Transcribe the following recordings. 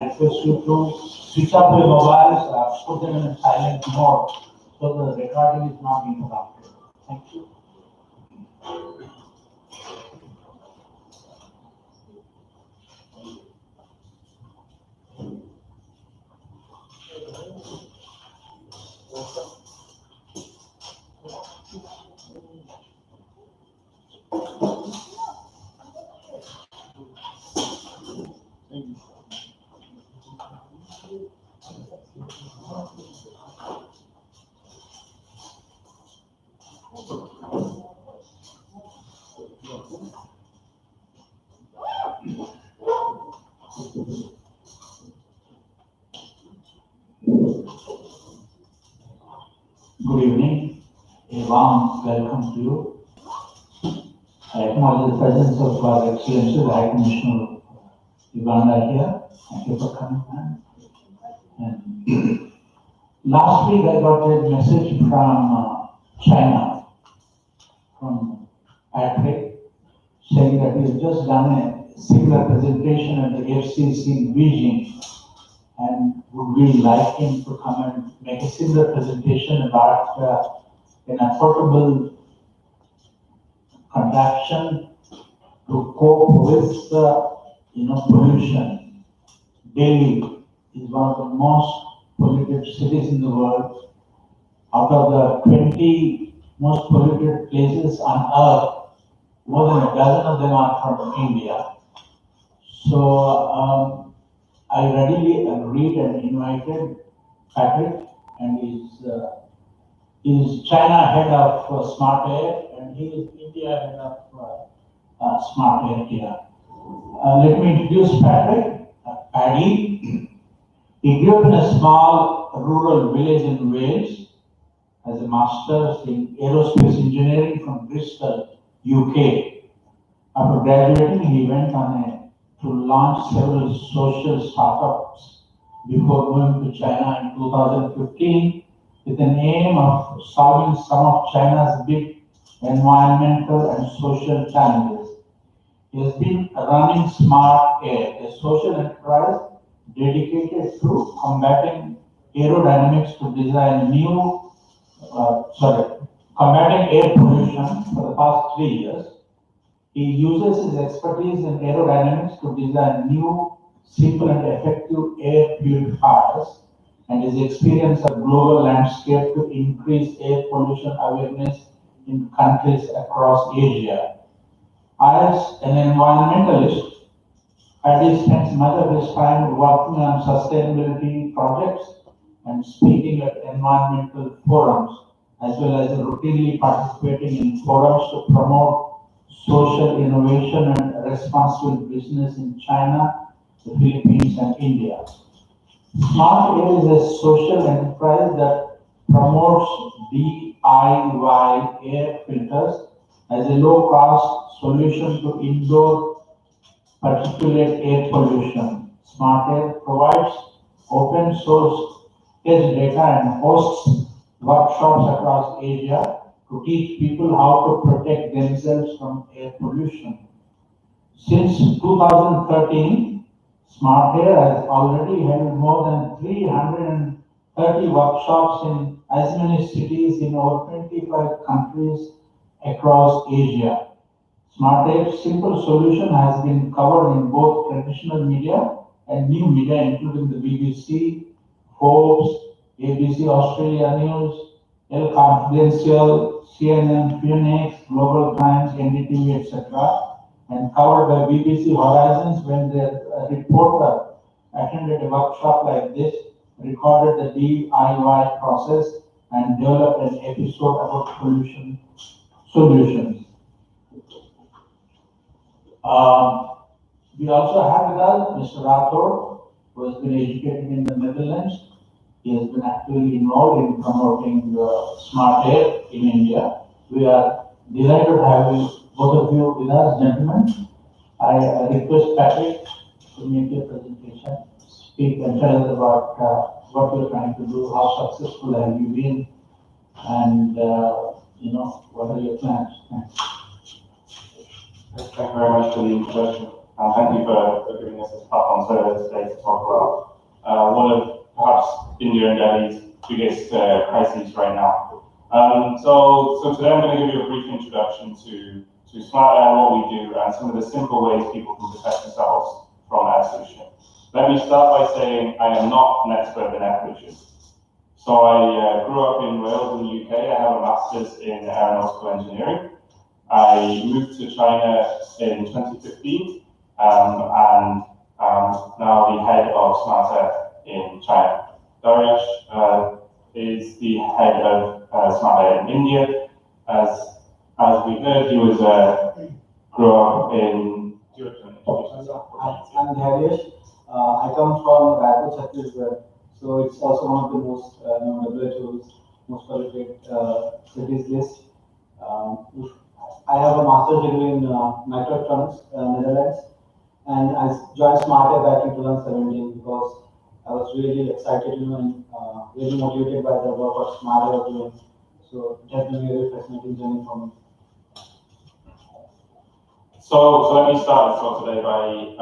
request you to switch off your mobiles, put them in a silent mode so the recording is not interrupted. Thank you. Good evening. A warm welcome to you. I acknowledge the presence of Our Excellency, the High Commissioner of Uganda here. Thank you for coming, man. And last week I got a message from China, from Patrick, saying that he's just done a similar presentation at the FCC in Beijing, and would we like him to come and make a similar presentation about an affordable contraction to cope with pollution. Delhi is one of the most polluted cities in the world. Out of the 20 most polluted places on earth, more than a dozen of them are from India. So I readily agreed and invited Patrick, and he's China head of Smart Air, and he is India head of Smart Air here. Let me introduce Patrick, Paddy. He grew up in a small rural village in Wales, has a master's in aerospace engineering from Bristol, UK. After graduating, he went to launch several social startups before moving to China in 2015 with an aim of solving some of China's big environmental and social challenges. He has been running Smart Air, a social enterprise dedicated to combating aerodynamics to design combating air pollution for the past 3 years. He uses his expertise in aerodynamics to design new, simple and effective air purifiers, and his experience of global landscape to increase air pollution awareness in countries across Asia. As an environmentalist, Paddy spends much of his time working on sustainability projects and speaking at environmental forums, as well as routinely participating in forums to promote social innovation and responsible business in China, the Philippines, and India. Smart Air is a social enterprise that promotes DIY air filters as a low-cost solution to indoor particulate air pollution. Smart Air provides open source test data and hosts workshops across Asia to teach people how to protect themselves from air pollution. Since 2013, Smart Air has already held more than 330 workshops in as many cities in over 25 countries across Asia. Smart Air's simple solution has been covered in both traditional media and new media, including the BBC, Forbes, ABC Australia News, El Confidential, CNN, Phoenix, Global Times, NDTV, etc., and covered by BBC Horizons when their reporter attended a workshop like this, recorded the DIY process, and developed an episode about pollution solutions. We also have with us Mr. Rathod, who has been educated in the Netherlands. He has been actively involved in promoting Smart Air in India. We are delighted to have both of you with us, gentlemen. I request Patrick to make your presentation, speak and tell us about what you're trying to do, how successful have you been, and what are your plans? Thanks. Thank you very much for the introduction. And thank you for giving us this platform today to talk about one of perhaps India and Delhi's biggest crises right now. So today I'm going to give you a brief introduction to Smart Air, what we do, and some of the simple ways people can protect themselves from air pollution. Let me start by saying I am not an expert in air pollution. So I grew up in Wales in the UK. I have a master's in aeronautical engineering. I moved to China in 2015 and now the head of Smart Air in China. Daryash is the head of Smart Air in India. As we heard, he was grew up in. I'm Daryash. I come from Raipur, Chhattisgarh. So it's also one of the most WHO's most polluted cities list. I have a master's degree in microelectronics, Netherlands, and I joined Smart Air back in 2017 because I was really excited, and really motivated by the work of Smart Air was doing. So it has been a very fascinating journey for me. So let me start this talk today by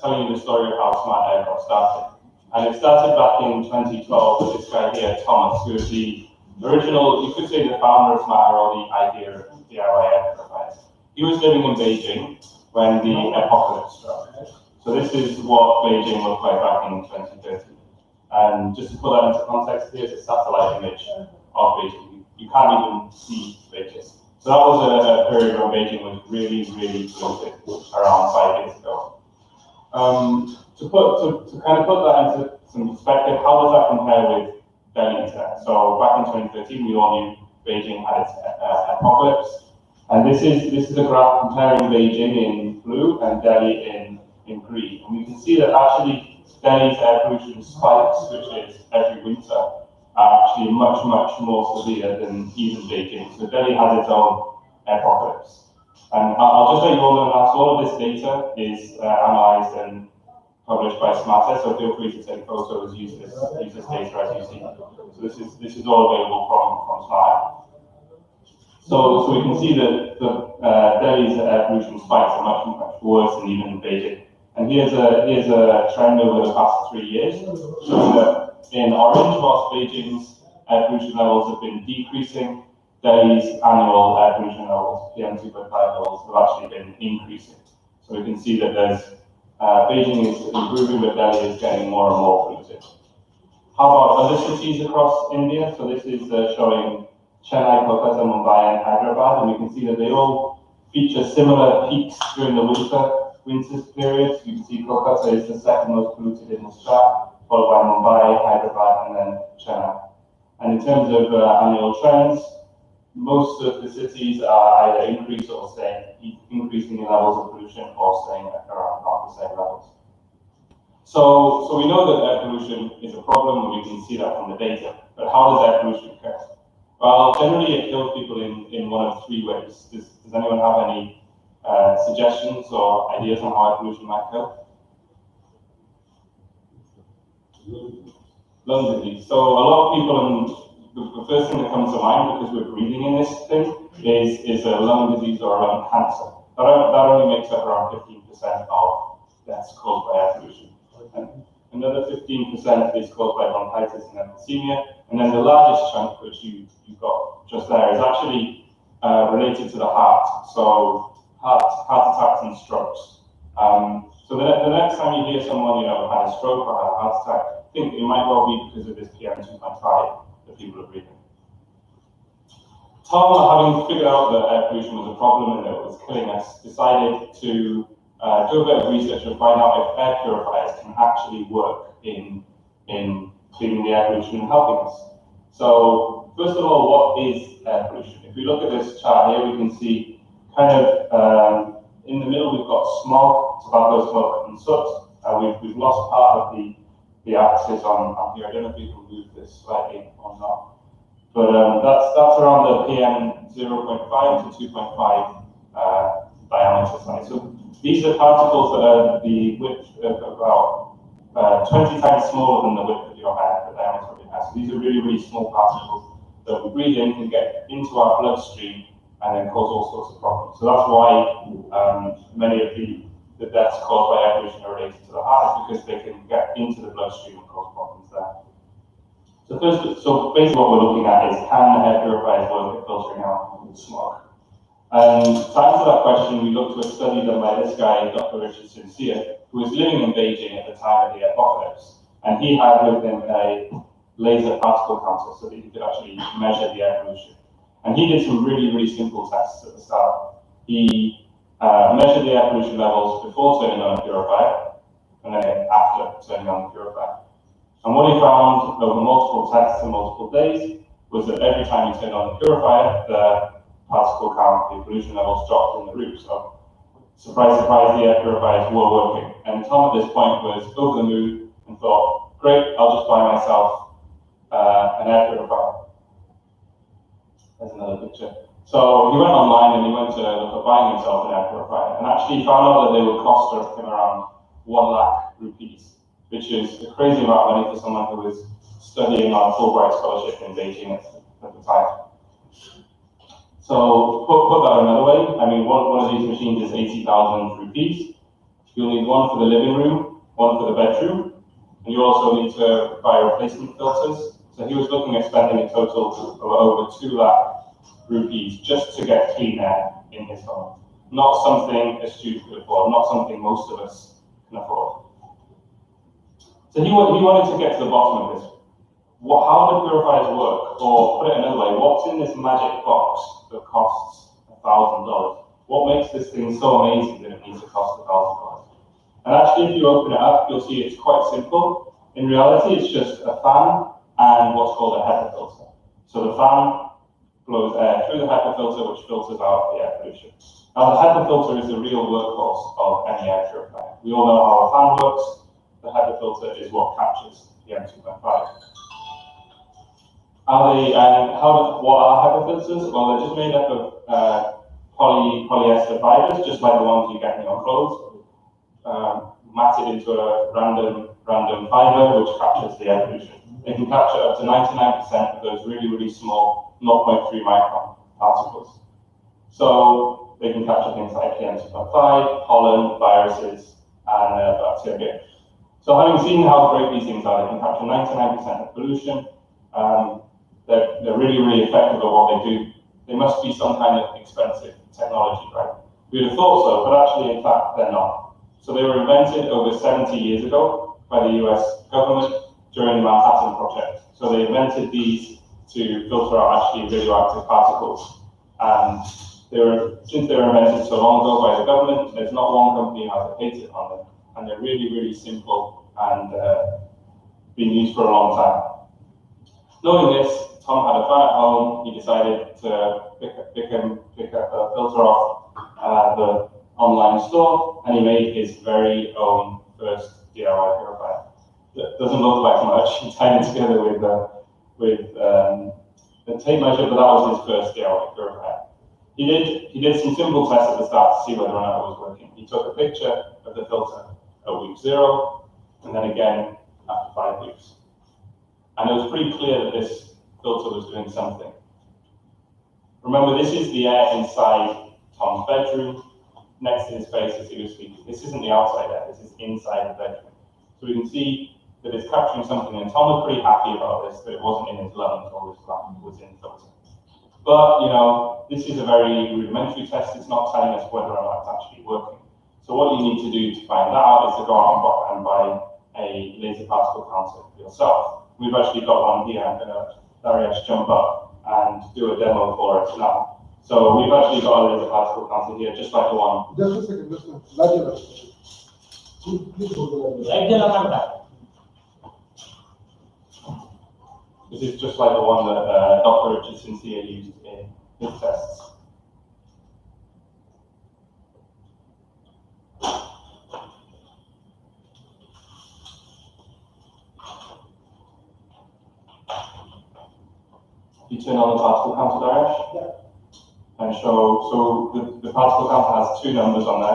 telling you the story of how Smart Air got started. And it started back in 2012 with this guy here, Thomas, who was the original, you could say the founder of Smart Air, or the idea of DIY air purifiers. He was living in Beijing when the apocalypse struck. So this is what Beijing looked like back in 2013. And just to put that into context, here's a satellite image of Beijing. You can't even see Beijing. So that was a period when Beijing was really, really polluted around 5 years ago. To kind of put that into some perspective, how does that compare with Delhi today? So back in 2013, we all knew Beijing had its apocalypse, and this is a graph comparing Beijing in blue and Delhi in green. And we can see that actually Delhi's air pollution spikes, which is every winter, are actually much, much more severe than even Beijing. So Delhi has its own apocalypse. And I'll just let you all know that all of this data is analyzed and published by Smart Air, so feel free to take photos, use this data as you see. So this is all available from Smart Air. So we can see that Delhi's air pollution spikes are much, much worse than even in Beijing. And here's a trend over the past 3 years, showing that in orange, whilst Beijing's air pollution levels have been decreasing, Delhi's annual air pollution levels, PM2.5 levels, have actually been increasing. So we can see that Beijing is improving, but Delhi is getting more and more polluted. How about other cities across India? So this is showing Chennai, Kolkata, Mumbai, and Hyderabad, and we can see that they all feature similar peaks during the winter periods. You can see Kolkata is the second most polluted in this chart, followed by Mumbai, Hyderabad, and then Chennai. And in terms of annual trends, most of the cities are either increasing in levels of pollution or staying around about the same levels. So we know that air pollution is a problem, and we can see that from the data. But how does air pollution occur? Well, generally it kills people in one of three ways. Does anyone have any suggestions or ideas on how air pollution might kill? Lung disease. So a lot of people, the first thing that comes to mind, because we're breathing in this thing, is a lung disease or a lung cancer. That only makes up around 15% of deaths caused by air pollution. And another 15% is caused by bronchitis and emphysema. And then the largest chunk, which you've got just there, is actually related to the heart. So heart attacks and strokes. So the next time you hear someone had a stroke or had a heart attack, think it might well be because of this PM2.5 that people are breathing. Tom, having figured out that air pollution was a problem and that it was killing us, decided to do a bit of research and find out if air purifiers can actually work in cleaning the air pollution and helping us. So first of all, what is air pollution? If we look at this chart here, we can see kind of in the middle we've got smog, tobacco smoke, and soot. We've lost part of the axis on here. I don't know if we can move this slightly or not. But that's around the PM 0.5 to 2.5 diameter size. So these are particles that are the width of about 20 times smaller than the width of your hand, the diameter of your hand. So these are really, really small particles that we breathe in, can get into our bloodstream, and then cause all sorts of problems. So that's why many of the the deaths caused by air pollution are related to the heart is because they can get into the bloodstream and cause problems there. So basically what we're looking at is, can air purifiers work at filtering out smog? And to answer that question, we looked to a study done by this guy, Dr. Richard Sincere, who was living in Beijing at the time of the apocalypse. And he had with him a laser particle counter so that he could actually measure the air pollution. And he did some really, really simple tests at the start. He measured the air pollution levels before turning on a purifier, and then after turning on the purifier. And what he found over multiple tests and multiple days was that every time he turned on the purifier, the particle count, the pollution levels dropped in the roof. So, surprise, surprise, the air purifiers were working. And Tom at this point was over the moon and thought, great, I'll just buy myself an air purifier. There's another picture. So he went online and he went to look at buying himself an air purifier, and actually he found out that they would cost him around 1 lakh rupees, which is a crazy amount of money for someone who was studying on a Fulbright scholarship in Beijing at the time. So put that another way, I mean, one of these machines is 80,000 rupees. You'll need one for the living room, one for the bedroom, and you also need to buy replacement filters. So he was looking at spending a total of over 2 lakh rupees just to get clean air in his home. Not something a student could afford, not something most of us can afford. So he wanted to get to the bottom of this. How do purifiers work? Or put it another way, what's in this magic box that costs $1,000? What makes this thing so amazing that it needs to cost $1,000? And actually, if you open it up, you'll see it's quite simple. In reality, it's just a fan and what's called a HEPA filter. So the fan blows air through the HEPA filter, which filters out the air pollution. Now, the HEPA filter is the real workhorse of any air purifier. We all know how a fan works. The HEPA filter is what captures the M2.5. What are HEPA filters? Well, they're just made up of polyester fibers, just like the ones you get in your clothes, matted into a random fiber, which captures the air pollution. They can capture up to 99% of those really, really small 0.3 micron particles. So they can capture things like PM2.5, pollen, viruses, and bacteria. So having seen how great these things are, they can capture 99% of pollution. They're really, really effective at what they do. They must be some kind of expensive technology, right? We'd have thought so, but actually, in fact, they're not. So they were invented over 70 years ago by the US government during the Manhattan Project. So they invented these to filter out actually radioactive particles. And since they were invented so long ago by the government, there's not one company who has a patent on them. And they're really, really simple and been used for a long time. Knowing this, Tom had a fan at home. He decided to pick up a filter off the online store, and he made his very own first DIY purifier. It doesn't look like much. He tied it together with a tape measure, but that was his first DIY purifier. He did some simple tests at the start to see whether or not it was working. He took a picture of the filter at week 0, and then again after 5 weeks. And it was pretty clear that this filter was doing something. Remember, this is the air inside Tom's bedroom, next to his face as he was speaking. This isn't the outside air, this is inside the bedroom. So we can see that it's capturing something, and Tom was pretty happy about this, that it wasn't in his lungs or his lung, it was in the filter. But, this is a very rudimentary test. It's not telling us whether or not it's actually working. So what you need to do to find that out is to go out and buy a laser particle counter yourself. We've actually got one here. I'm going to Darius jump up and do a demo for us now. So we've actually got a laser particle counter here, just like the one. Just a second, just a second. Please hold the This is just like the one that Dr. Richard Sincere used in his tests. You turn on the particle counter, Darius? Yeah. And show, so the particle counter has 2 numbers on there.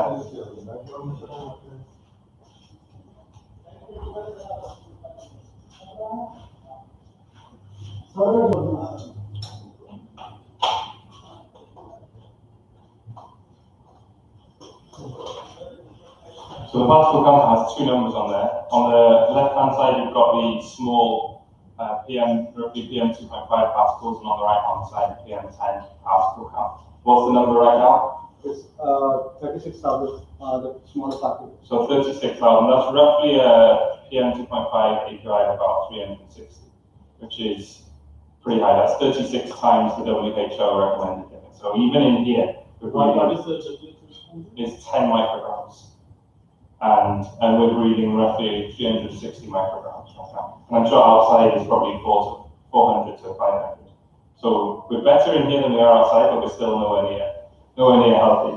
particle counter has two numbers on there. On the left-hand side, you've got the small roughly PM 2.5 particles, and on the right-hand side, PM 10 particle count. What's the number right now? It's 36,000, the smaller particle. So 36,000. That's roughly a PM 2.5 AQI of about 360, which is pretty high. That's 36 times the WHO recommended limit. So even in here, What is the it's 10 micrograms. And we're breathing roughly 360 micrograms right now. And I'm sure outside is probably 400 to 500. So we're better in here than we are outside, but we're still nowhere near healthy.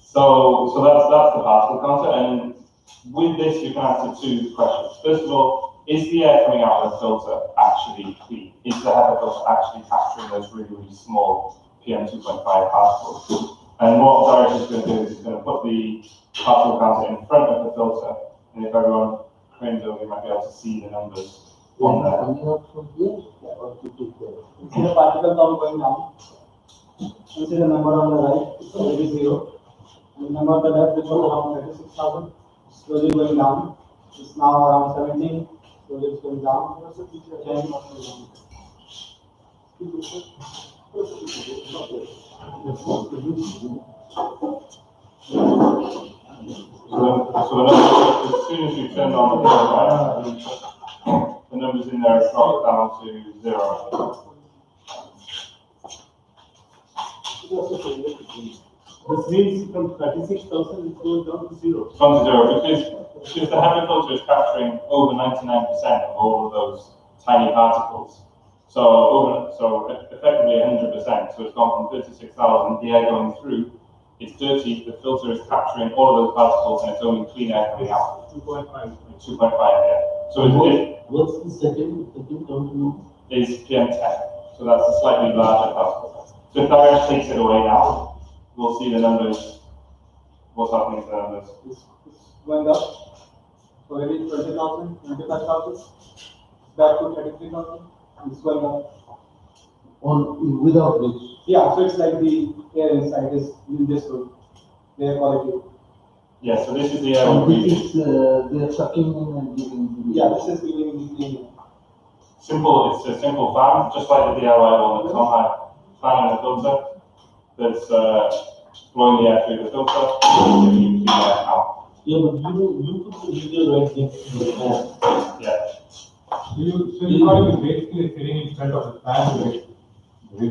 so that's the particle counter. And with this, you can answer two questions. First of all, is the air coming out of the filter actually clean? Is the HEPA filter actually capturing those really, really small PM 2.5 particles? And what Darius is going to do is he's going to put the particle counter in front of the filter, and if everyone cranes over, you might be able to see the numbers on there. You see the particle count going down. You see the number on the right, it's already 0. And the number on the left, which was around 36,000, slowly going down. It's now around 17, slowly it's going down. 10. So as soon as you turn on the purifier, the numbers in there drop down to 0. This means from 36,000 it goes down to 0. From 0, because the HEPA filter is capturing over 99% of all of those tiny particles. So effectively 100%. So it's gone from 36,000, the air going through, it's dirty, the filter is capturing all of those particles, and it's only clean air coming out. 2.5. 2.5 air. So What's the second count? is PM 10. So that's a slightly larger particle. So if Darius takes it away now, we'll see the numbers, what's happening to the numbers. It's going up. So maybe 20,000, 25,000, back to 33,000, and it's going up. On without this. Yeah, so it's like the air inside is in this room, the air quality. Yeah, so this is the air And we're this breathing. is they are sucking in and giving. Yeah, this is giving the clean. It's a simple fan, just like the DIY one that Tom had. Fan in the filter that's blowing the air through the filter, and giving you clean air out. Yeah, but you put the video right next to the fan. Yeah. So you are basically sitting in front of the fan with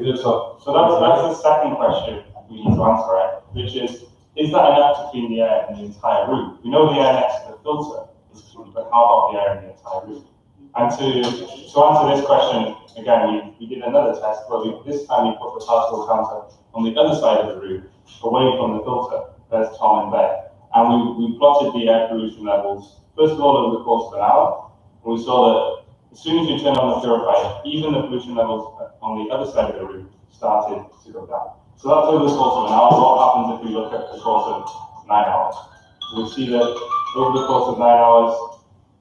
results of. So that's the second question we need to answer, right? Which is that enough to clean the air in the entire room? We know the air next to the filter is clean, but how about the air in the entire room? And to answer this question, again, we did another test, but this time we put the particle counter on the other side of the room, away from the filter. There's Tom and Bear. And we plotted the air pollution levels, first of all, over the course of an hour, and we saw that as soon as you turn on the purifier, even the pollution levels on the other side of the room started to go down. So that's over the course of an hour. What happens if we look at the course of 9 hours? We'll see that over the course of 9 hours,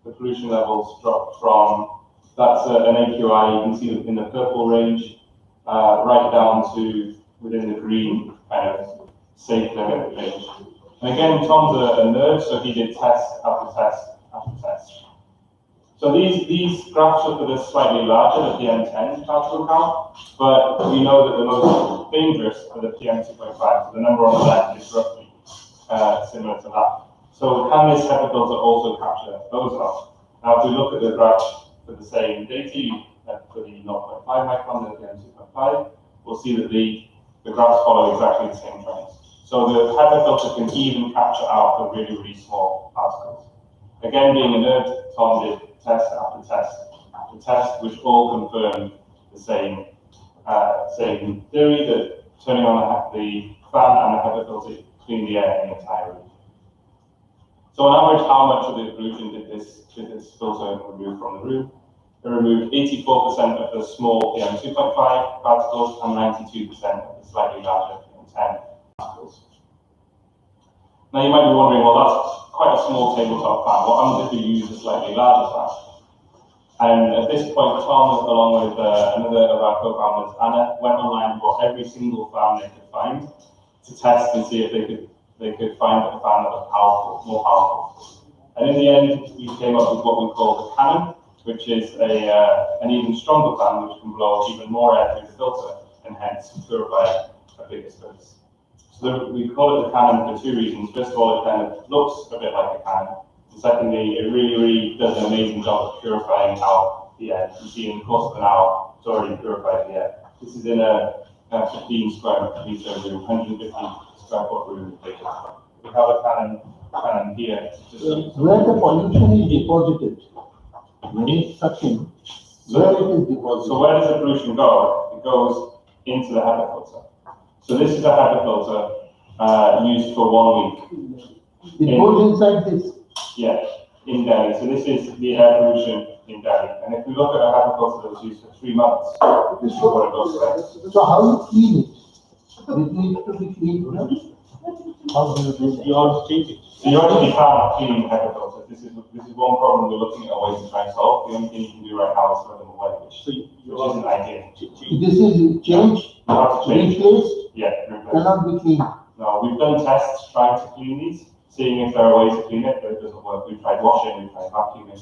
the pollution levels drop from, that's an AQI, you can see in the purple range, right down to within the green kind of safe limit range. And again, Tom's a nerd, so he did test after test after test. So these graphs are for the slightly larger, the PM10 particle count, but we know that the most dangerous are the PM2.5. So the number on the left is roughly similar to that. So can this HEPA filter also capture ozone? Now, if we look at the graph for the same data, for the 0.5 micron and the PM2.5, we'll see that the graphs follow exactly the same trends. So the HEPA filter can even capture out the really, really small particles. Again, being a nerd, Tom did test after test after test, which all confirmed the same theory that turning on the fan and the HEPA filter clean the air in the entire room. So on average, how much of the pollution did this filter remove from the room? It removed 84% of the small PM2.5 particles and 92% of the slightly larger PM10 particles. Now you might be wondering, well, that's quite a small tabletop fan. What happens if you use a slightly larger fan? And at this point, Tom, along with another of our co-founders, Anna, went online and bought every single fan they could find to test and see if they could they could find a fan that was powerful, more powerful. And in the end, we came up with what we call the Cannon, which is an even stronger fan which can blow even more air through the filter and hence purify a bigger space. So we call it the Cannon for two reasons. First of all, it kind of looks a bit like a cannon. And secondly, it really does an amazing job of purifying out the air. You can see in the course of an hour, it's already purified the air. This is in a 15 square meter room, 150 square foot room. We have a cannon here. Where the pollution is deposited, when it's sucking, where it is deposited? So where does the pollution go? It goes into the HEPA filter. So this is a HEPA filter used for 1 week. It goes inside this. Yeah, in Delhi. So this is the air pollution in Delhi. And if we look at a HEPA filter that was used for 3 months, this is what it looks like. So how you clean it? It needs to be cleaned, no? How do you do that? You all change it. So you actually can't clean HEPA filters. This is one problem we're looking at ways to try and solve. The only thing you can do right now is throw them away, So you which isn't ideal. This is change, You have to change. replace, Yeah, replace. cannot be cleaned. No, we've done tests trying to clean these, seeing if there are ways to clean it, but it doesn't work. We've tried washing, we've tried vacuuming,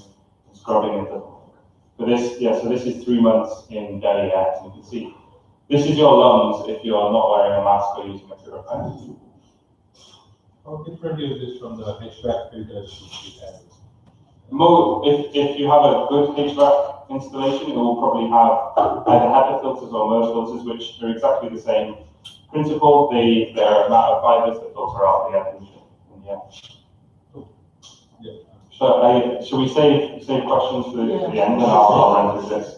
and scrubbing, it doesn't work. But this, yeah, so this is 3 months in Delhi air, and you can see, this is your lungs if you're not wearing a mask or using a purifier. How different is this from the HVAC filters we have? If you have a good HVAC installation, it will probably have either HEPA filters or MERV filters, which are exactly the same principle. They're a matter of fibers that filter out the air pollution in the air. Yeah. Should we save questions for the end, and I'll run through this.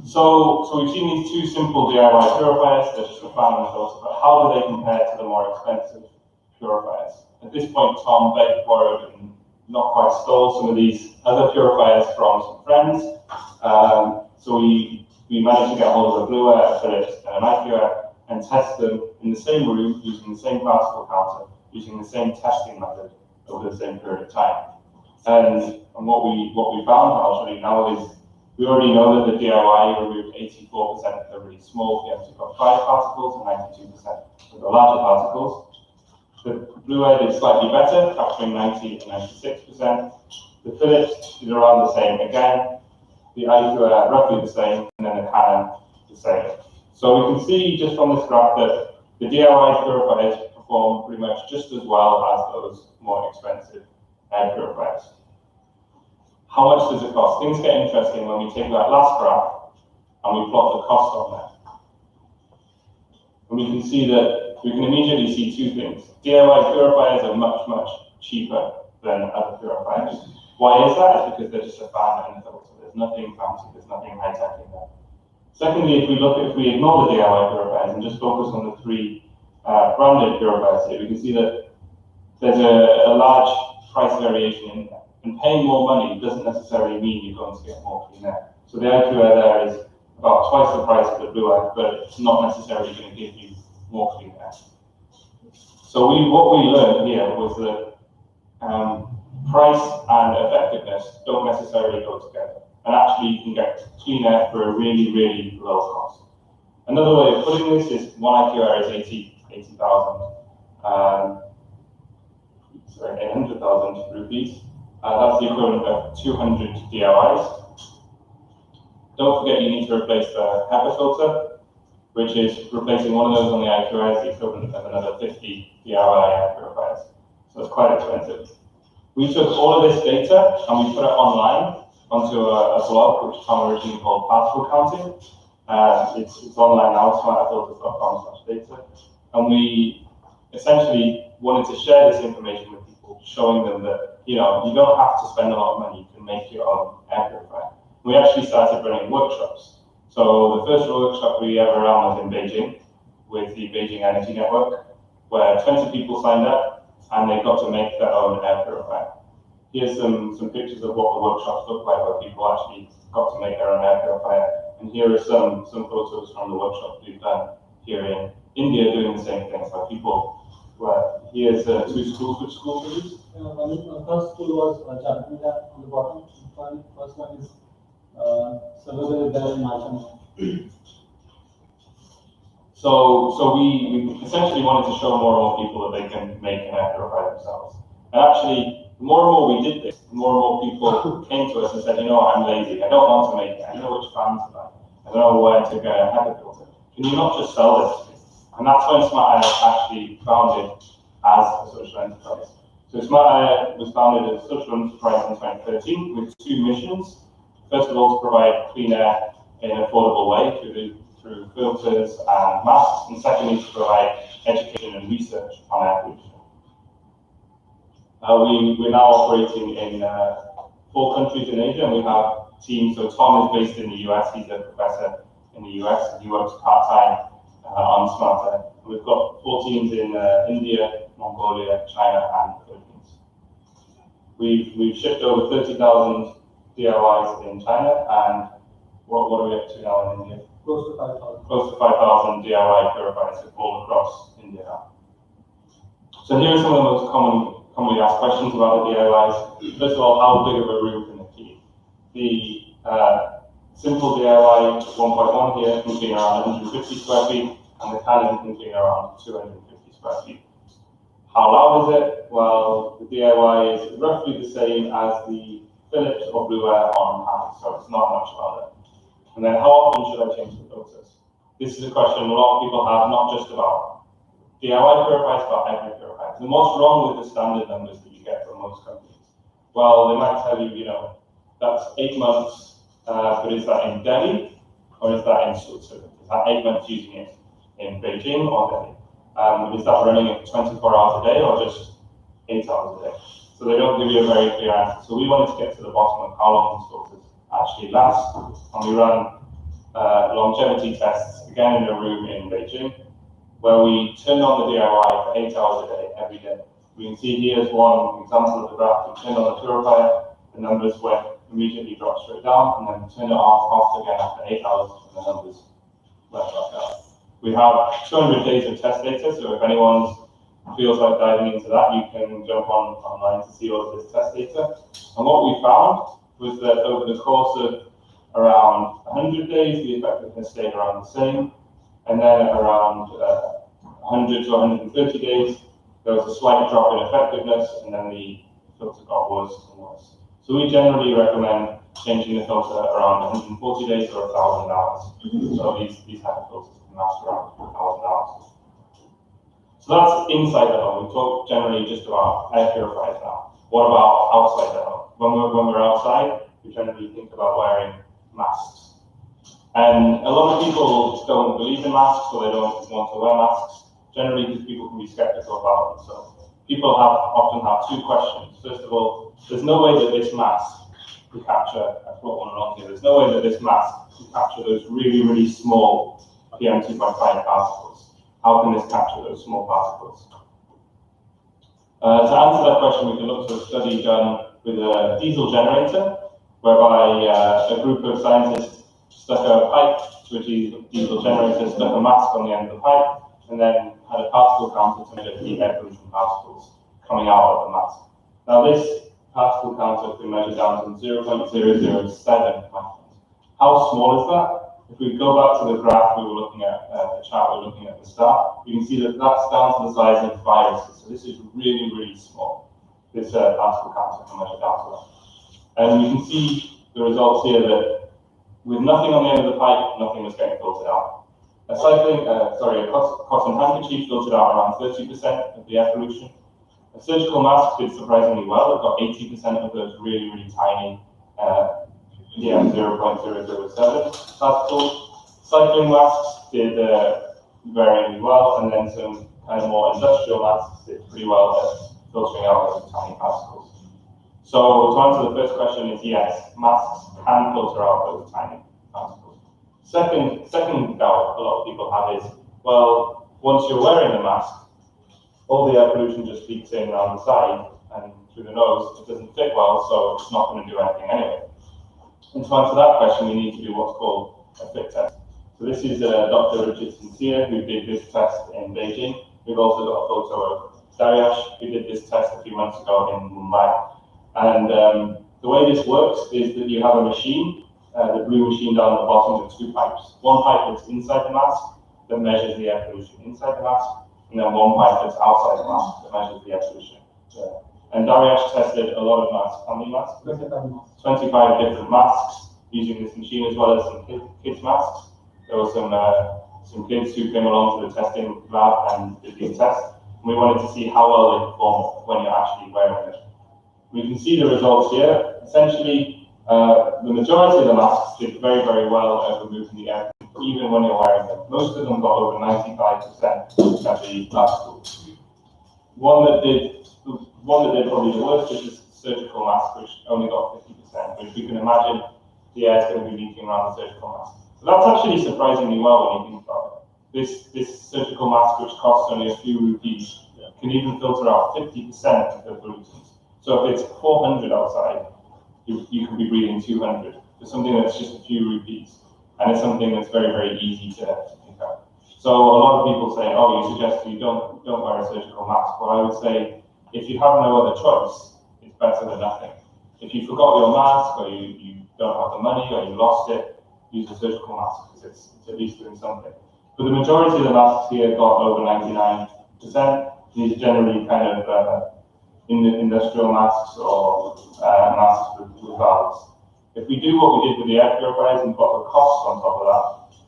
So we've seen these two simple DIY purifiers, they're just a fan and filter, but how do they compare to the more expensive purifiers? At this point, Tom begged, borrowed, and not quite stole some of these other purifiers from some friends. So we managed to get hold of a Blue Air, a Philips, and an IQAir, and test them in the same room using the same particle counter, using the same testing method over the same period of time. And what we found, I'll show you now, is we already know that the DIY removed 84% of the really small PM2.5 particles and 92% of the larger particles. The Blue Air did slightly better, capturing 90 and 96%. The Philips is around the same again. The IQAir roughly the same, and then the Canon the same. So we can see just from this graph that the DIY purifiers perform pretty much just as well as those more expensive air purifiers. How much does it cost? Things get interesting when we take that last graph and we plot the cost on there. And we can see that we can immediately see two things. DIY purifiers are much, much cheaper than other purifiers. Why is that? It's because they're just a fan and a filter. There's nothing fancy, there's nothing high-tech in there. Secondly, if we ignore the DIY purifiers and just focus on the three branded purifiers here, we can see that there's a large price variation in there. And paying more money doesn't necessarily mean you're going to get more clean air. So the IQAir there is about twice the price of the Blue Air, but it's not necessarily going to give you more clean air. So what we learned here was that price and effectiveness don't necessarily go together. And actually you can get clean air for a really, really low cost. Another way of putting this is one IQAir is 80,000, 800,000 rupees. That's the equivalent of 200 DIYs. Don't forget you need to replace the HEPA filter, which is replacing one of those on the IQAir is the equivalent of another 50 DIY air purifiers. So it's quite expensive. We took all of this data and we put it online onto a blog which Tom originally called Particle Counting. It's online now, smarterfilters.com/data. And we essentially wanted to share this information with people, showing them that, you don't have to spend a lot of money, you can make your own air purifier. We actually started running workshops. So the first workshop we ever ran was in Beijing with the Beijing Energy Network, where 20 people signed up and they got to make their own air purifier. Here's some pictures of what the workshops look like, where people actually got to make their own air purifier. And here are some photos from the workshop we've done here in India doing the same thing. So people here's two schools. Which schools are these? First school was Chatmila on the bottom. First one is Sarvodaya Vidyalaya in Marchand. So we essentially wanted to show more and more people that they can make an air purifier themselves. And actually, the more and more we did this, the more and more people came to us and said, you know what, I'm lazy, I don't want to make it, I know which fans to buy, I don't know where to get a HEPA filter. Can you not just sell this to me? And that's when Smart Air actually founded as a social enterprise. So Smart Air was founded as a social enterprise in 2013 with two missions. First of all, to provide clean air in an affordable way through filters and masks, and secondly, to provide education and research on air pollution. We're now operating in 4 countries in Asia, and we have teams. So Tom is based in the US, he's a professor in the US, and he works part-time on Smart Air. We've got 4 teams in India, Mongolia, China, and the Philippines. We've shipped over 30,000 DIYs in China, and what are we up to now in India? Close to 5,000. Close to 5,000 DIY purifiers all across India now. So here are some of the most commonly asked questions about the DIYs. First of all, how big of a room can they keep? The simple DIY 1.1 here can clean around 150 square feet, and the Canon can clean around 250 square feet. How loud is it? Well, the DIY is roughly the same as the Philips or Blue Air on hand, so it's not much louder. And then how often should I change the filters? This is a question a lot of people have, not just about DIY purifiers, but every purifier. And what's wrong with the standard numbers that you get from most companies? Well, they might tell you, you know, that's 8 months, but is that in Delhi or is that in Switzerland? Is that 8 months using it in Beijing or Delhi? Is that running it 24 hours a day or just 8 hours a day? So they don't give you a very clear answer. So we wanted to get to the bottom of how long these filters actually last, and we ran longevity tests again in a room in Beijing, where we turned on the DIY for 8 hours a day, every day. We can see here's one example of the graph. We turned on the purifier, the numbers went immediately dropped straight down, and then we turned it off again after 8 hours, and the numbers went back up. We have 200 days of test data, so if anyone feels like diving into that, you can jump online to see all of this test data. And what we found was that over the course of around 100 days, the effectiveness stayed around the same. And then around 100 to 130 days, there was a slight drop in effectiveness, and then the filter got worse and worse. So we generally recommend changing the filter around 140 days or 1,000 hours. So these type of filters can last around 1,000 hours. So that's inside the home. We talk generally just about air purifiers now. What about outside the home? When we're outside, we generally think about wearing masks. And a lot of people don't believe in masks, so they don't want to wear masks. Generally, because people can be skeptical about them. So people often have 2 questions. First of all, there's no way that this mask will capture, I've got one along here, there's no way that this mask will capture those really, really small PM2.5 particles. How can this capture those small particles? To answer that question, we can look to a study done with a diesel generator, whereby a group of scientists stuck a pipe to a diesel generator, stuck a mask on the end of the pipe, and then had a particle counter to measure the air pollution particles coming out of the mask. Now this particle counter can measure down to 0.007 microns. How small is that? If we go back to the graph we were looking at, the chart we were looking at the start, you can see that that's down to the size of viruses. So this is really, really small. This particle counter can measure down to that. And you can see the results here that with nothing on the end of the pipe, nothing was getting filtered out. A cotton handkerchief filtered out around 30% of the air pollution. A surgical mask did surprisingly well. It got 80% of those really, really tiny PM0.007 particles. Cycling masks did very well, and then some kind of more industrial masks did pretty well at filtering out those tiny particles. So to answer the first question is yes, masks can filter out those tiny particles. Second doubt a lot of people have is, well, once you're wearing the mask, all the air pollution just leaks in around the side and through the nose. It doesn't fit well, so it's not going to do anything anyway. And to answer that question, we need to do what's called a fit test. So this is Dr. Richard Sincere, who did this test in Beijing. We've also got a photo of Daryash, who did this test a few months ago in Mumbai. And the way this works is that you have a machine, the blue machine down at the bottom with 2 pipes. One pipe that's inside the mask, that measures the air pollution inside the mask, and then one pipe that's outside the mask that measures the air pollution. And Dariush tested a lot of masks, how many masks? 25 different masks using this machine, as well as some kids masks. There were some kids who came along to the testing lab and did these tests. And we wanted to see how well they perform when you're actually wearing it. We can see the results here. Essentially, the majority of the masks did very, very well at removing the air, even when you're wearing them. Most of them got over 95% at the lab school. One that did probably the worst is this surgical mask, which only got 50%, which you can imagine the air is going to be leaking around the surgical mask. So that's actually surprisingly well when you think about it. This surgical mask, which costs only a few rupees, can even filter out 50% of the pollutants. So if it's 400 outside, you could be breathing 200 for something that's just a few rupees. And it's something that's very, very easy to pick up. So a lot of people say, oh, you suggest you don't wear a surgical mask. Well, I would say, if you have no other choice, it's better than nothing. If you forgot your mask, or you don't have the money, or you lost it, use a surgical mask, because it's at least doing something. But the majority of the masks here got over 99%. These are generally kind of industrial masks or masks with valves. If we do what we did with the air purifiers and put the costs on top of that,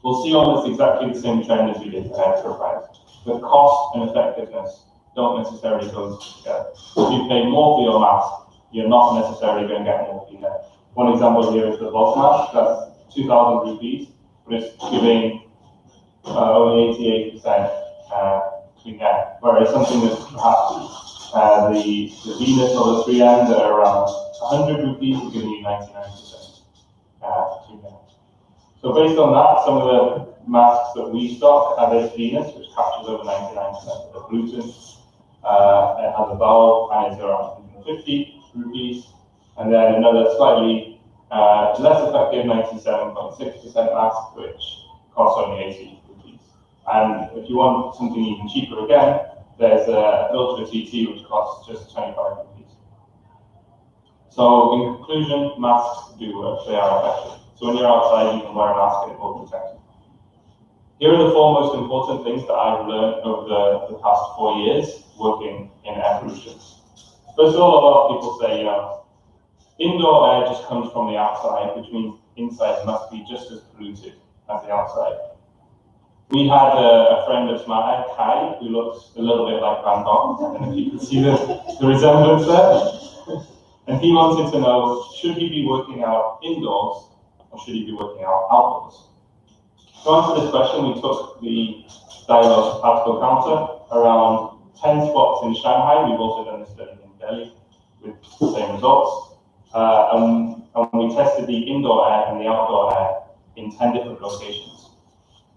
we'll see almost exactly the same trend as we did for air purifiers. But cost and effectiveness don't necessarily go together. If you pay more for your mask, you're not necessarily going to get more clean air. One example here is the Boss mask. That's 2,000 rupees, but it's giving only 88% clean air. Whereas something that's perhaps the Venus or the 3M that are around 100 rupees is giving you 99% clean air. So based on that, some of the masks that we stock have this Venus, which captures over 99% of the pollutants. It has a valve and it's around 150 rupees. And then another slightly less effective 97.6% mask, which costs only 80 rupees. And if you want something even cheaper again, there's a Filtra TT which costs just 25 rupees. So in conclusion, masks do work, they are effective. So when you're outside, you can wear a mask and it will protect you. Here are the four most important things that I've learned over the past 4 years working in air pollution. First of all, a lot of people say, indoor air just comes from the outside, which means inside must be just as polluted as the outside. We had a friend of mine, Kai, who looks a little bit like Van Gogh, and if you can see the resemblance there. And he wanted to know, should he be working out indoors or should he be working out outdoors? To answer this question, we took the diagnosed particle counter around 10 spots in Shanghai. We've also done a study in Delhi with the same results. And we tested the indoor air and the outdoor air in 10 different locations.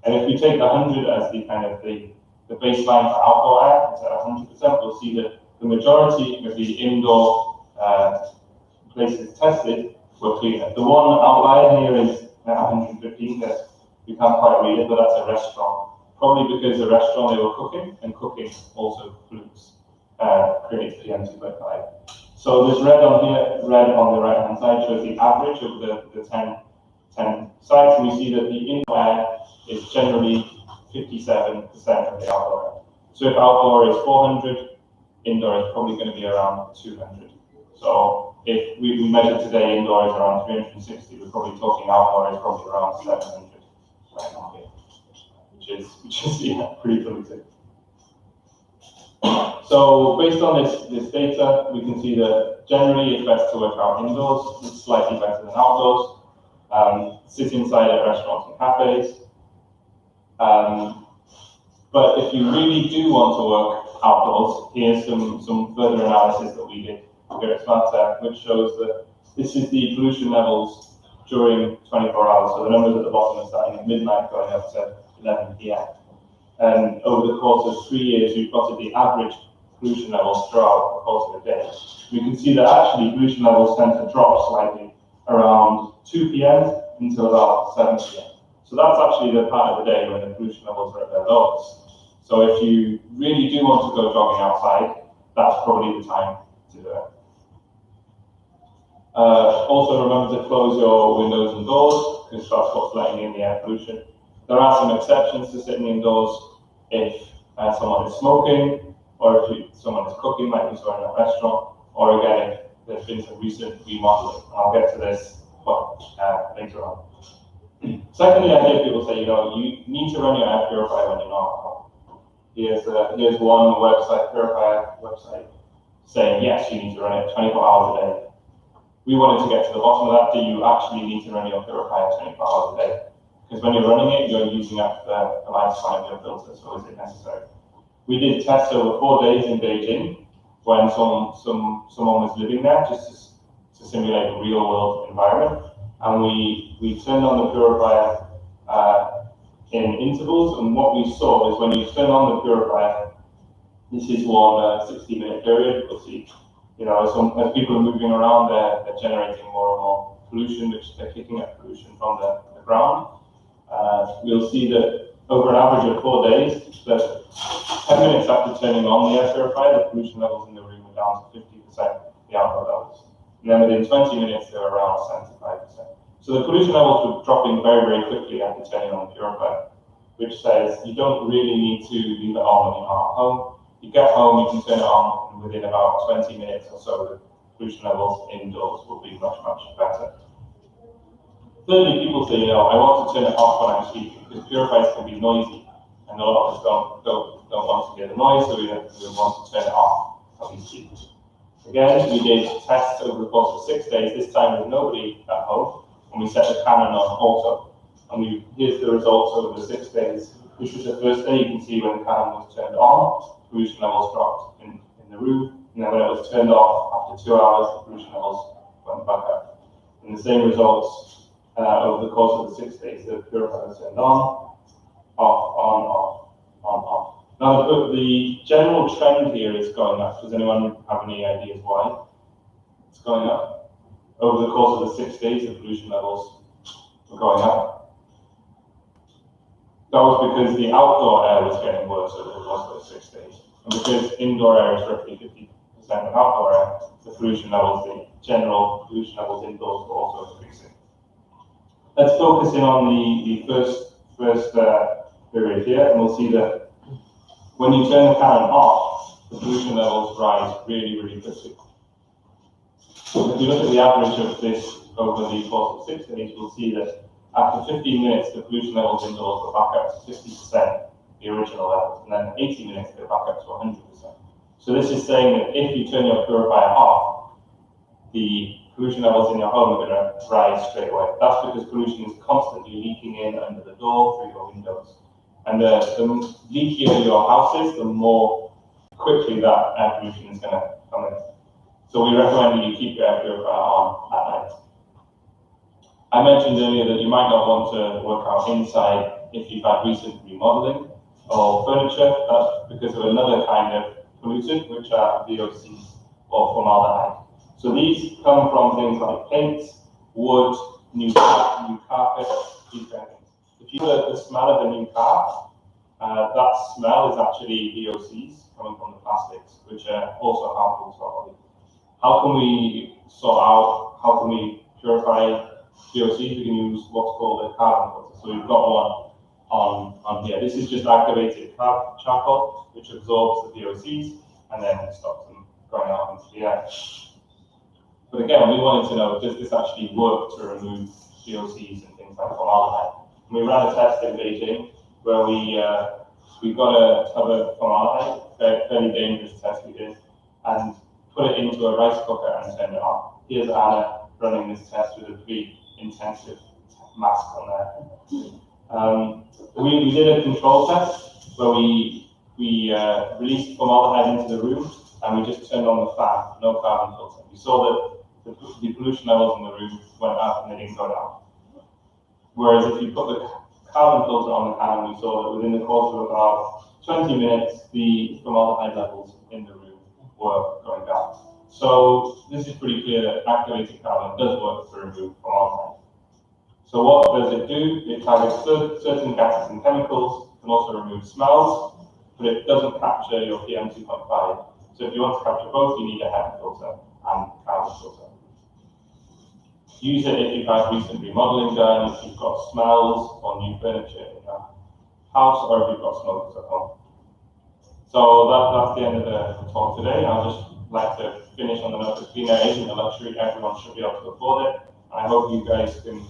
And if we take 100 as the kind of the baseline for outdoor air, it's at 100%, we'll see that the majority of the indoor places tested were cleaner. The one outlier here is at 115, that you can't quite read it, but that's a restaurant. Probably because the restaurant they were cooking, and cooking also pollutes, creates PM2.5. So this red on here, red on the right hand side shows the average of the 10 sites, and we see that the indoor air is generally 57% of the outdoor air. So if outdoor is 400, indoor is probably going to be around 200. So if we measure today indoor is around 360, we're probably talking outdoor is probably around 700 right now here, which is yeah, pretty polluted. So based on this data, we can see that generally it's best to work out indoors. It's slightly better than outdoors. Sit inside at restaurants and cafes. But if you really do want to work outdoors, here's some further analysis that we did here at SmartAir, which shows that this is the pollution levels during 24 hours. So the numbers at the bottom are starting at midnight going up to 11 p.m. And over the course of 3 years, we've plotted the average pollution levels throughout the course of the day. We can see that actually pollution levels tend to drop slightly around 2 p.m. until about 7 p.m. So that's actually the part of the day when the pollution levels are at their lowest. So if you really do want to go jogging outside, that's probably the time to do it. Also remember to close your windows and doors, because that's what's letting in the air pollution. There are some exceptions to sitting indoors if someone is smoking, or if someone is cooking, like we saw in a restaurant, or again, if there's been some recent remodeling. I'll get to this later on. Secondly, I hear people say, you need to run your air purifier when you're not at home. Here's one website, purifier website, saying yes, you need to run it 24 hours a day. We wanted to get to the bottom of that. Do you actually need to run your purifier 24 hours a day? Because when you're running it, you're using up the lifespan of your filter, so is it necessary? We did tests over 4 days in Beijing when someone was living there, just to simulate a real world environment. And we turned on the purifier in intervals, and what we saw is when you turn on the purifier, this is one 60-minute period. You'll see, as people are moving around, they're generating more and more pollution, which they're kicking up pollution from the ground. We'll see that over an average of 4 days, that 10 minutes after turning on the air purifier, the pollution levels in the room were down to 50% the output levels. And then within 20 minutes, they were around 75%. So the pollution levels were dropping very, very quickly after turning on the purifier, which says you don't really need to leave it on when you're not at home. You get home, you can turn it on, and within about 20 minutes or so, the pollution levels indoors will be much, much better. Thirdly, people say, I want to turn it off when I'm sleeping, because purifiers can be noisy, and a lot of us don't want to hear the noise, so we want to turn it off when we sleep. Again, we did tests over the course of 6 days, this time with nobody at home, and we set the Canon on auto. And here's the results over the 6 days. This was the first day. You can see when the Canon was turned on, pollution levels dropped in the room, and then when it was turned off after 2 hours, the pollution levels went back up. And the same results over the course of the 6 days. The purifier was turned on, off. Now the general trend here is going up. Does anyone have any ideas why it's going up? Over the course of the 6 days, the pollution levels were going up. That was because the outdoor air was getting worse over the course of the 6 days. And because indoor air is roughly 50% of outdoor air, the pollution levels, the general pollution levels indoors were also increasing. Let's focus in on the first period here, and we'll see that when you turn the Canon off, the pollution levels rise really, really quickly. If you look at the average of this over the course of 6 days, you'll see that after 15 minutes, the pollution levels indoors go back up to 50%, the original levels, and then 80 minutes, they go back up to 100%. So this is saying that if you turn your purifier off, the pollution levels in your home are going to rise straight away. That's because pollution is constantly leaking in under the door, through your windows. And the leakier your house is, the more quickly that air pollution is going to come in. So we recommend that you keep your air purifier on at night. I mentioned earlier that you might not want to work out inside if you've had recent remodeling or furniture. That's because of another kind of pollutant, which are VOCs or formaldehyde. So these come from things like paints, wood, new carpet, these kind of things. If you look at the smell of a new car, that smell is actually VOCs coming from the plastics, which are also harmful to our body. How can we sort out, how can we purify VOCs? We can use what's called a carbon filter. So we've got one on here. This is just activated charcoal, which absorbs the VOCs and then stops them going out into the air. But again, we wanted to know, does this actually work to remove VOCs and things like formaldehyde? And we ran a test in Beijing where we got a tub of formaldehyde, a fairly dangerous test we did, and put it into a rice cooker and turned it on. Here's Anna running this test with a pretty intensive mask on there. We did a control test where we released formaldehyde into the room and we just turned on the fan, no carbon filter. We saw that the pollution levels in the room went up and they didn't go down. Whereas if you put the carbon filter on the Canon, we saw that within the course of about 20 minutes, the formaldehyde levels in the room were going down. So this is pretty clear that activated carbon does work to remove formaldehyde. So what does it do? It targets certain gases and chemicals, can also remove smells, but it doesn't capture your PM 2.5. So if you want to capture both, you need a HEPA filter and carbon filter. Use it if you've had recent remodeling done, if you've got smells or new furniture in your house, or if you've got smokers at home. So that's the end of the talk today. I'd just like to finish on the note that clean air isn't a luxury, everyone should be able to afford it. And I hope you guys can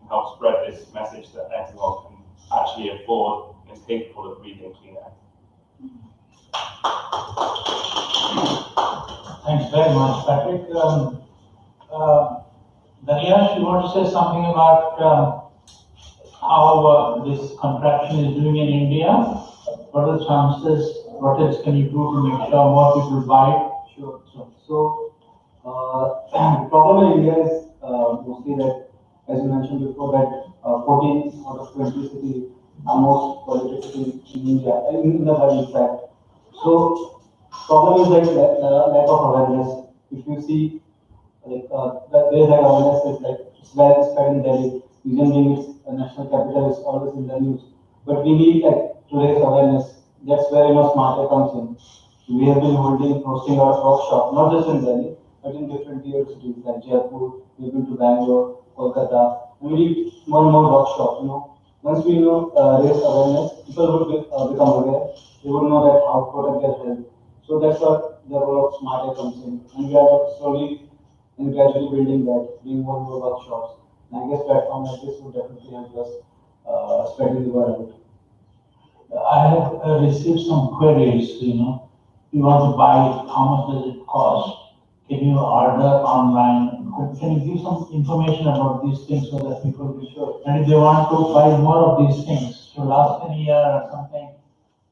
help spread this message that everyone can actually afford and is capable of breathing clean air. Thanks very much, Patrick. Dariyash, you want to say something about how this contraption is doing in India? What are the chances? What else can you do to make sure more people buy it? Sure. So, the problem in India is mostly that, as you mentioned before, that 14 out of 20 cities are most polluted cities in India, in the world, in fact. So, problem is like lack of awareness. If you see, like there is like awareness is like it's well spread in Delhi. Reason being, it's a national capital is always in the news. But we need like to raise awareness. That's where Smart Air comes in. We have been hosting our workshop, not just in Delhi, but in different tier cities like Jaipur, we've been to Bangalore, Kolkata, and we need more and more workshops, Once we raise awareness, people would become aware, they would know that how to protect their health. So that's what the role of Smart Air comes in. And we are slowly and gradually building that, doing more and more workshops. And I guess platform like this would definitely help us spreading the word out. I have received some queries, you want to buy it, how much does it cost? Can you order online? Can you give some information about these things so that people will be sure? And if they want to buy more of these things to last a year or something,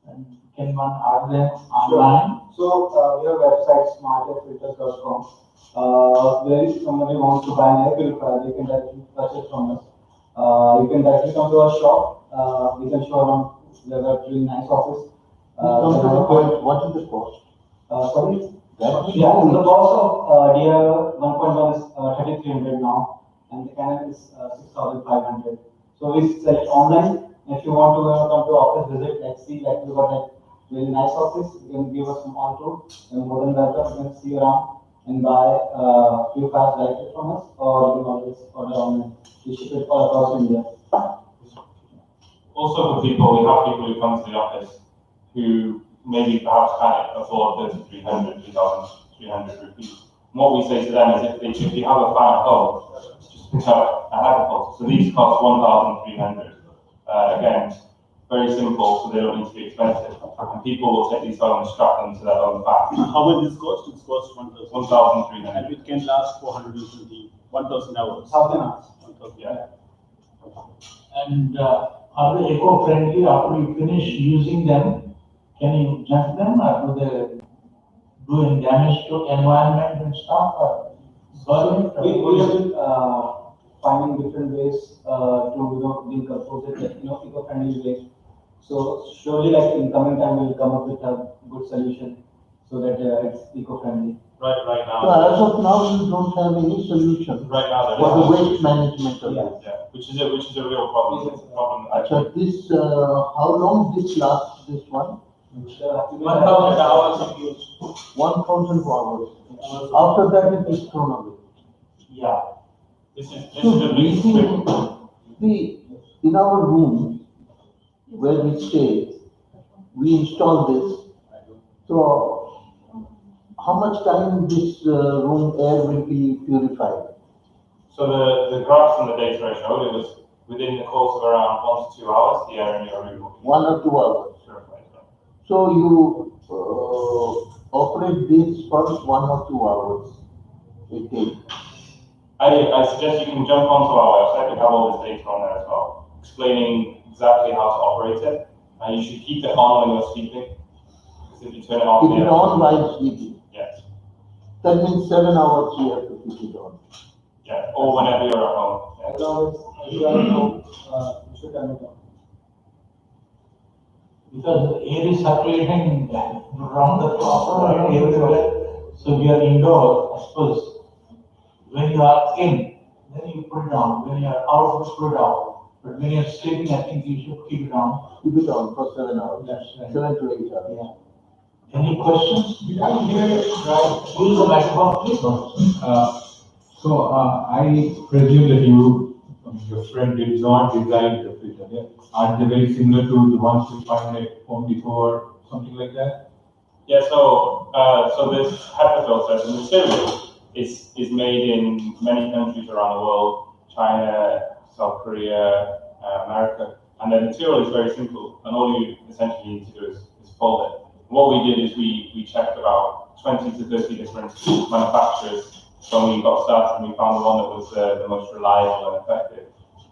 then can one order them online? So we have a website smartairfilters.com. Where if somebody wants to buy an air purifier, they can directly purchase from us. You can directly come to our shop. We can show around. We have a really nice office. What is the cost? Sorry? That Yeah, so the cost of DR 1.1 is 3,300 now, and the Canon is 6,500. So we sell it online. If you want to come to office visit, let's see, like we got like really nice office. You can give us some on tour. You're more than welcome. You can see around and buy purifiers directly from us, or you can always order online. We ship it all across India. Also for people, we have people who come to the office who maybe perhaps can't afford 3,300, 3,300 rupees. And what we say to them is if you have a fan at home, just pick up a hyperpulse. So these cost 1,300. Again, very simple, so they don't need to be expensive. And people will take these home and strap them to their own fan. How much this cost? It costs 1,000. 1,300. And it can last 420, 1,000 hours. 1,000 hours. 1,000. Yeah. And are they eco-friendly after you finish using them? Can you junk them or do they do any damage to environment and stuff or burn it? We have been finding different ways to decompose it, like eco-friendly ways. So surely, like in coming time, we'll come up with a good solution so that it's eco-friendly. Right So as now. of now, you don't have any solution Right now, for the there is. waste management of Yeah. it. Yeah, which is a real problem. It's a problem. So this, how long this lasts, this one? 1,000 hours of use. 1,000 hours. After that, it is thrown away. Yeah. This is a So big, big. in our room where we stay, we install this. So how much time this room air will be purified? So the graphs and the data I showed, it was within the course of around 1 to 2 hours, the air in your room will be 1 or 2 hours. purified. So you operate this for 1 or 2 hours a day. I suggest you can jump onto our website, we have all this data on there as well, explaining exactly how to operate it. And you should keep it on when you're sleeping, because if you turn it off, Keep it on while sleeping. Yes, That means 7 hours you have to keep it on. yeah, or whenever you're at home. Yeah. As long as you are at home, you should turn it on. Because the air is circulating around the clock, right, everywhere. So we are indoor, I suppose. When you are in, then you put it on. When you are out, you put it out. But when you are sleeping, I think you should keep it on. Keep it on for 7 hours. That's right. 7 to 8 hours. Yeah. Any questions? I hear it right. Use the microphone, please. So, I presume that your friend did not design the filter, yeah? Are they very similar to the ones you find at Home Depot or something like that? Yeah, so this HEPA filter, the material is made in many countries around the world, China, South Korea, America, and the material is very simple, and all you essentially need to do is fold it. What we did is we checked about 20 to 30 different manufacturers when we got started, and we found the one that was the most reliable and effective,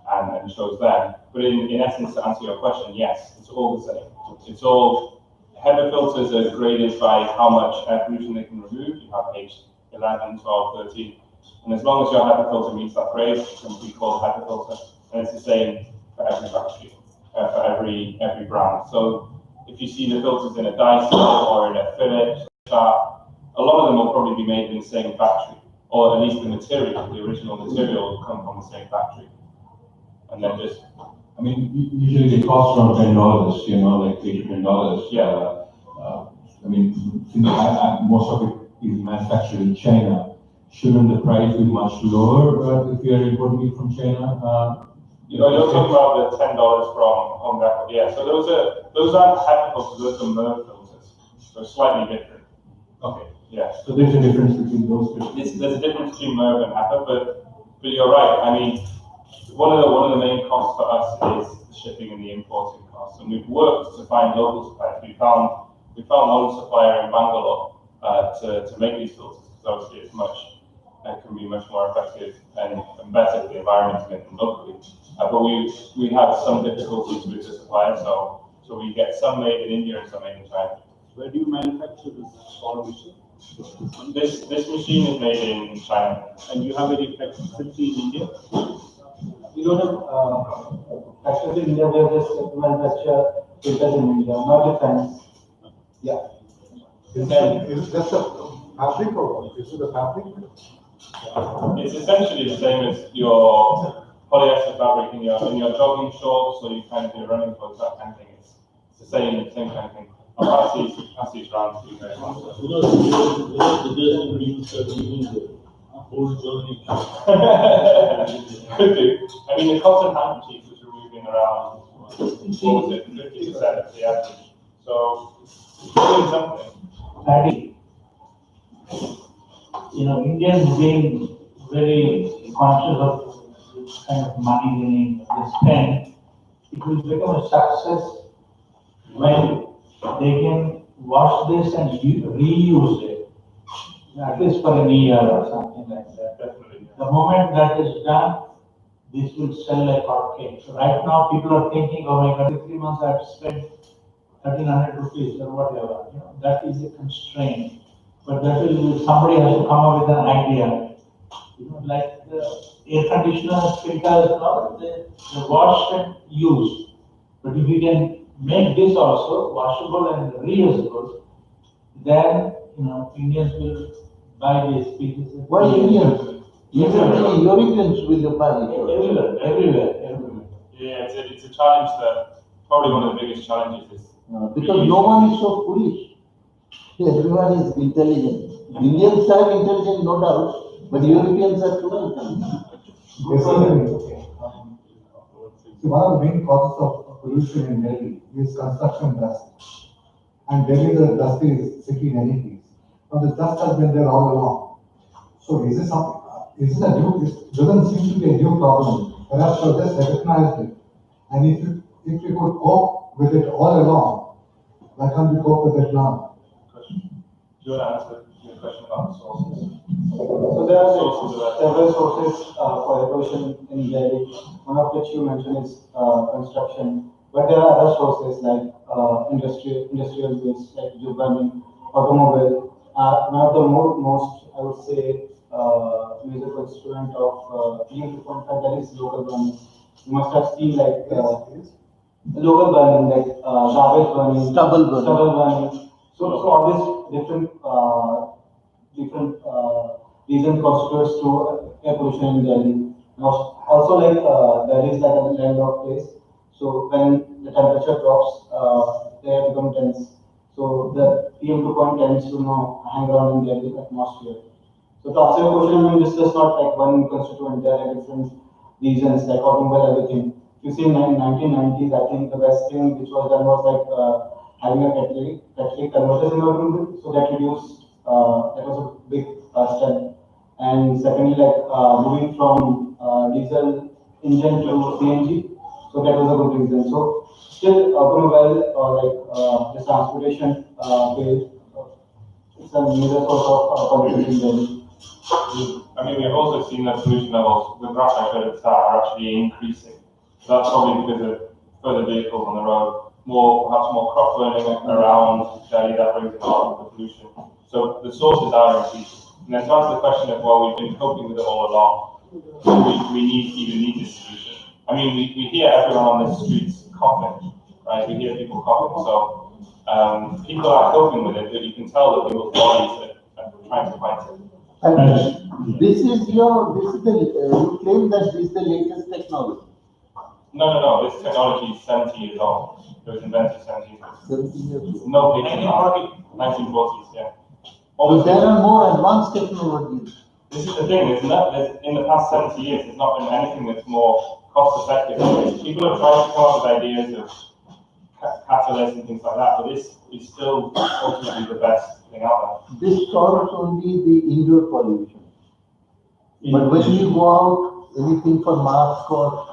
and chose them. But in essence, to answer your question, yes, it's all the same. It's all HEPA filters are graded by how much air pollution they can remove. You have H11, 12, 13. And as long as your HEPA filter meets that grade, it can be called HEPA filter. And it's the same for every factory, for every brand. So if you see the filters in a Dyson or in a Philips, a lot of them will probably be made in the same factory, or at least the material, the original material will come from the same factory. And then just I mean, usually they cost around $10, like $8 to $10. Yeah. I mean, since most of it is manufactured in China, shouldn't the price be much lower if you are importing it from China? You're talking about the $10 from Home Depot. Yeah, so those aren't HEPA filters, those are MERV filters. So slightly different. Okay, Yeah. so there's a difference between those two. There's a difference between MERV and HEPA, but you're right. I mean, one of the main costs for us is the shipping and the importing costs, and we've worked to find local suppliers. We found one supplier in Bangalore to make these filters, because obviously it can be much more effective and better for the environment to make them locally. But we have some difficulties with the supplier, so we get some made in India and some made in China. Where do you manufacture this small machine? This machine is made in China. And you have any facility in India? We don't have factories in India, we are just manufacture filters in India, not defense. Yeah. Is it just a fabric or what? Is it a fabric? It's essentially the same as your polyester fabric in your jogging shorts, or you kind of do running clothes, that kind of thing. It's the same kind of thing. I'll pass these around to you very much. The German means using the old Germany. Could do. I mean, the cotton handkerchief was removing around, what was it, 50% of the average. So, it's doing something. Paddy, Indians being very conscious of this kind of money they spend, it will become a success when they can wash this and reuse it, at least for a year or something like that. Definitely. The moment that is done, this will sell like hotcakes. So right now, people are thinking, oh my God, in 3 months I have to spend 1,300 rupees or whatever. That is a constraint. But somebody has to come up with an idea. Like the air conditioner filters, they wash and use. But if you can make this also washable and reusable, then Indians will buy these pieces. Why Indians? Even Europeans will buy it. Everywhere. Yeah, it's a challenge that, probably one of the biggest challenges is. Because no one is so foolish. Everyone is intelligent. Indians are intelligent, no doubt, but Europeans are too intelligent. So one of the main causes of pollution in Delhi is construction dust. And Delhi is a dusty city in any case. Now this dust has been there all along. So is this a new, it doesn't seem to be a new problem. Perhaps you just recognized it. And if you could cope with it all along, why can't we cope with it now? Do you want to answer your question about the sources? So there are Sources of that. several sources for air pollution in Delhi. One of which you mentioned is construction, but there are other sources like industrial waste, like wood burning, automobile. One of the most, I would say, major constituent of PM 2.5, that is local burning. You must have seen like local burning, like garbage burning, Stubble burning. So all these different reasons contributes to air pollution in Delhi. Also, like Delhi is like a landlocked place. So when the temperature drops, the air becomes dense. So the PM 2.5 tends to hang around in Delhi atmosphere. So to answer your question, I mean, this is not like one constituent, there are different regions, like automobile, everything. If you see in 1990s, I think the best thing which was done was like having a catalytic converter in automobile, so that reduced, that was a big step. And secondly, like moving from diesel engine to CNG, so that was a good reason. So still automobile or like the transportation field, it's a major source of contributing value. I mean, we've also seen that pollution levels with graphite credits are actually increasing. So that's probably because of further vehicles on the road, perhaps more crop burning around Delhi that brings in a lot of the pollution. So the sources are increasing. And then to answer the question of, well, we've been coping with it all along, we even need this solution. I mean, we hear everyone on the streets coughing, right? We hear people coughing. So people are coping with it, but you can tell that people's bodies are trying to fight it. And this is you claim that this is the latest technology. No. This technology is 70 years old. It was invented 70 years ago. 17 years old. No, 1940s, yeah. So there are more advanced technologies. This is the thing, isn't it? In the past 70 years, there's not been anything that's more cost effective. People have tried to come up with ideas of catalysts and things like that, but this is still ultimately the best thing out there. This solves only the indoor pollution. But when you go out, anything for mask or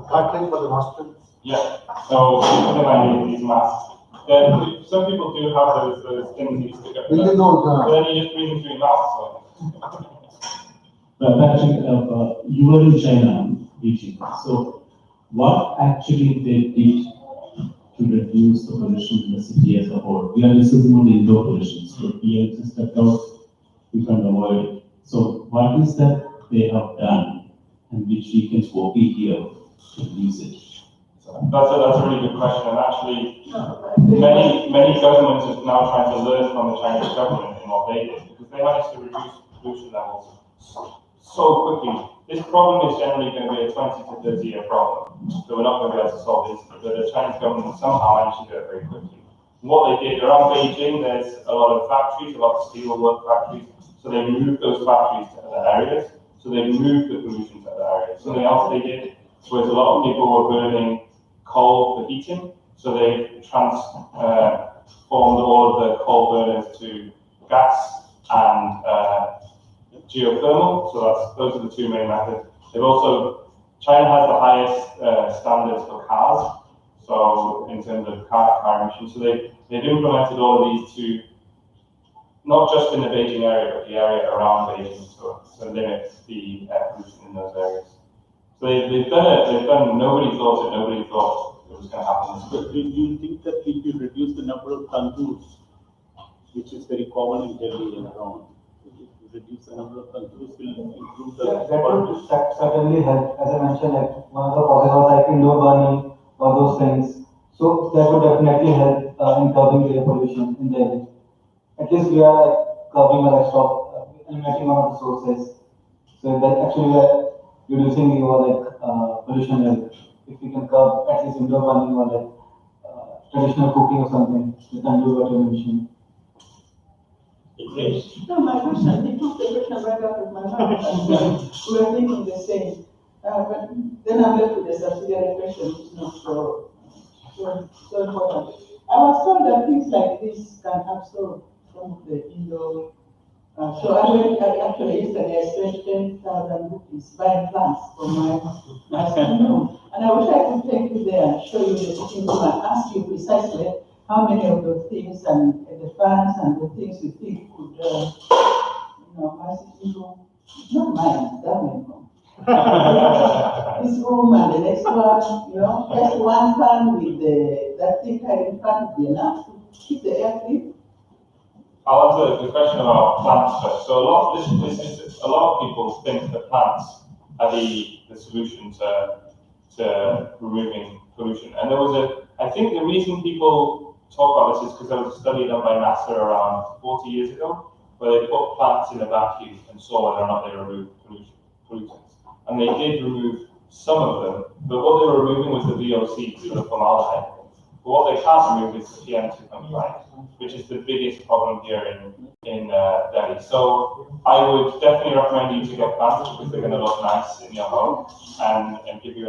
cutting for the hospital? Yeah, so something like these masks. Then some people do have those things you stick up. In the nose, But then you just breathe them through your mouth. So. Patrick, you were in China, Beijing. So what actually they did to reduce the pollution in the city as a whole? We are discussing on the indoor pollution, so PM just stepped out, we can't avoid it. So what is that they have done and which we can copy here to reduce it? That's a really good question, and actually, many governments are now trying to learn from the Chinese government in what they did, because they managed to reduce pollution levels so quickly. This problem is generally going to be a 20 to 30 year problem, so we're not going to be able to solve this, but the Chinese government somehow managed to do it very quickly. And what they did around Beijing, there's a lot of factories, a lot of steel work factories, so they moved those factories to other areas, so they moved the pollution to other areas. Something else they did was a lot of people were burning coal for heating, so they transformed all of the coal burners to gas and geothermal. So those are the two main methods. China has the highest standards for cars, so in terms of car emissions. So they've implemented all of these to not just in the Beijing area, but the area around Beijing, to limit the air pollution in those areas. So they've done, nobody thought it was going to happen. But do you think that if you reduce the number of tandurs, which is very common in Delhi and around, if you reduce the number of tandurs, will improve the... Yeah, that would certainly help. As I mentioned, like one of the causes was like indoor burning or those things. So that would definitely help in curbing the air pollution in Delhi. At least we are like curbing or like eliminating one of the sources. So that actually we are reducing the pollution level. If we can curb at least indoor burning or like traditional cooking or something with tandoor water emission. No, my question, they took the question right out of my mouth. We were thinking the same. But then I'm left with the subsidiary question, which is not so important. I was told that things like this can absorb some of the indoor. So actually yesterday I spent 10,000 rupees buying plants for my son. And I wish I could take you there and show you the sitting room and ask you precisely how many of those things and the fans and the things you think could, my sitting room, not mine, that may come. This room and the next one, just one fan with that thing in front would be enough to keep the air clean. I'll answer the question about plants first. So a lot of people think that plants are the solution to removing pollution. And I think the reason people talk about this is because there was a study done by NASA around 40 years ago, where they put plants in a vacuum and saw whether or not they removed pollutants. And they did remove some of them, but what they were removing was the VOCs, so the formaldehyde. But what they can't remove is the PM2.5, which is the biggest problem here in Delhi. So I would definitely recommend you to get plants because they're going to look nice in your home and give you